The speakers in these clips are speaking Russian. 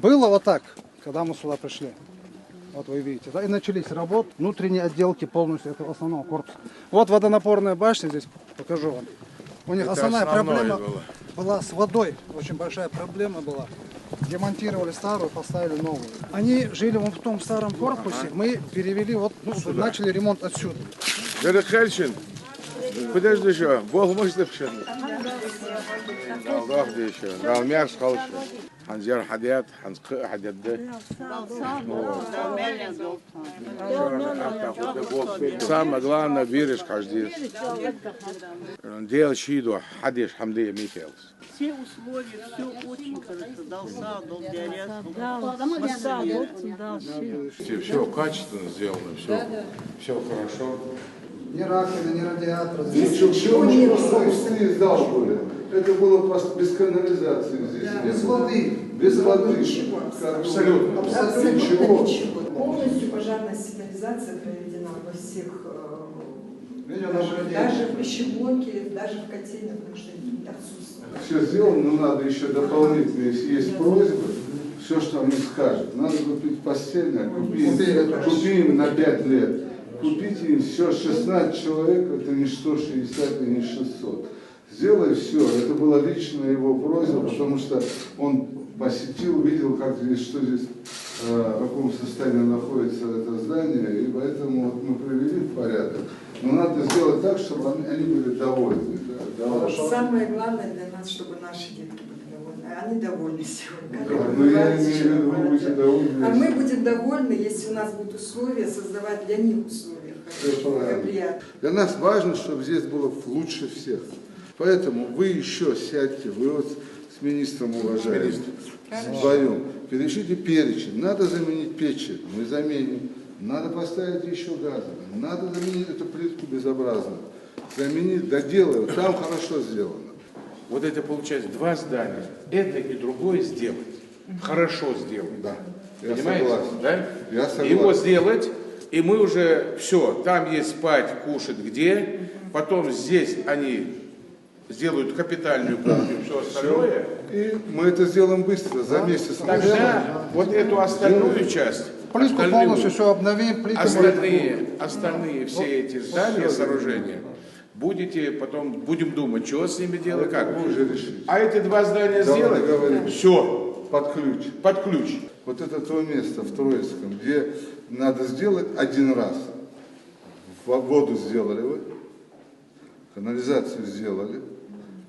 Было вот так, когда мы сюда пришли. Вот вы видите, да, и начались работы, внутренние отделки полностью этого основного корпуса. Вот водонапорная башня, здесь покажу вам. У них основная проблема была с водой, очень большая проблема была. Демонтировали старую, поставили новую. Они жили вот в том старом корпусе, мы перевели, вот, начали ремонт отсюда. Подожди еще, Бог может вообще. الله دي شو قال ميرس خالص هنزير حديات هنسقي حديات ده самое главное веришь каждый делаешь еду حديش حمدية ميتيلس все условия, все очень хорошо. Дал сад, дал грязь, все качественно сделано, все хорошо. Ни раковина, ни радиатор. Здесь ничего не было. Это было без канализации здесь. Да, без воды. Без воды. Ничего. Абсолютно. Абсолютно Ничего. ничего. Полностью пожарная сигнализация проведена во всех, даже в пищеблоке, даже в котельной, потому что отсутствует. Все сделано, но надо еще дополнительно, если есть просьбы, все, что они скажут. Надо купить постельное, купим на 5 лет. Купите им все, 16 человек, это не 160 и не 600. Сделай все, это была личная его просьба, потому что он посетил, видел, как здесь, что здесь, в каком состоянии находится это здание, и поэтому вот мы привели в порядок. Но надо сделать так, чтобы они были довольны. Да, Самое главное для нас, чтобы наши детки были довольны. Они довольны сегодня. но я имею в виду, вы будете довольны. А мы будем довольны, если у нас будут условия, создавать для них условия. Для нас важно, чтобы здесь было лучше всех. Поэтому вы еще сядьте, вы вот с министром уважаемым, вдвоем, перешите перечень. Надо заменить печи, мы заменим. Надо поставить еще газы. Надо заменить эту плитку безобразную. Заменить, доделать. Там хорошо сделано. Вот это получается два здания. Это и другое сделать. Хорошо сделать. Да. Понимаете? Да? Я согласен. Его сделать, и мы уже все. Там есть спать, кушать где. Потом здесь они сделают капитальную кухню, все остальное. И мы это сделаем быстро, за месяц. Тогда вот эту остальную часть. Плитку полностью все обновим. Остальные все эти здания, сооружения, будем думать, что с ними делать, как. Мы уже решили. А эти два здания сделать, все, Под ключ. Вот это то место в Троицком, где надо сделать один раз. Воду сделали вы, канализацию сделали,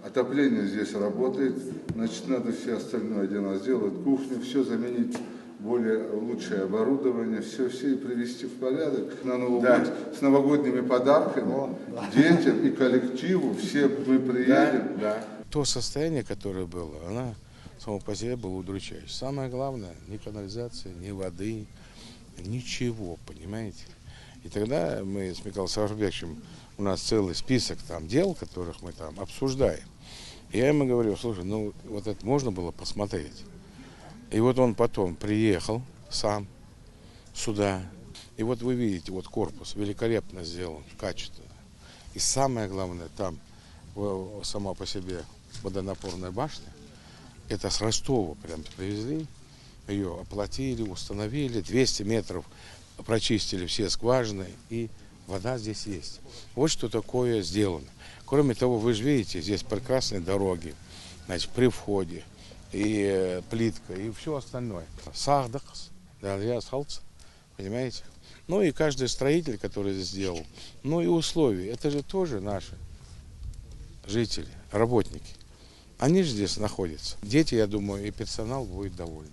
отопление здесь работает, значит, надо все остальное один раз сделать, кухню, все заменить, более лучшее оборудование, все и привести в порядок. На Новый год с новогодними подарками, детям и коллективу, все мы приедем. Да. То состояние, которое было, оно само по себе было удручающее. Самое главное, ни канализации, ни воды, ничего, понимаете? И тогда мы с Михаилом Саварбековичем, у нас целый список там дел, которых мы там обсуждаем. И я ему говорю, слушай, ну вот это можно было посмотреть. И вот он потом приехал сам сюда. И вот вы видите, вот корпус великолепно сделан, качественно. И самое главное, там сама по себе водонапорная башня, это с Ростова прям привезли, ее оплатили, установили, 200 метров прочистили все скважины, и вода здесь есть. Вот что такое сделано. Кроме того, вы же видите, здесь прекрасные дороги, значит, при входе, и плитка, и все остальное. Сахдакс, понимаете? Ну и каждый строитель, который здесь сделал, ну и условия, это же тоже наши жители, работники. Они же здесь находятся. Дети, я думаю, и персонал будет довольны.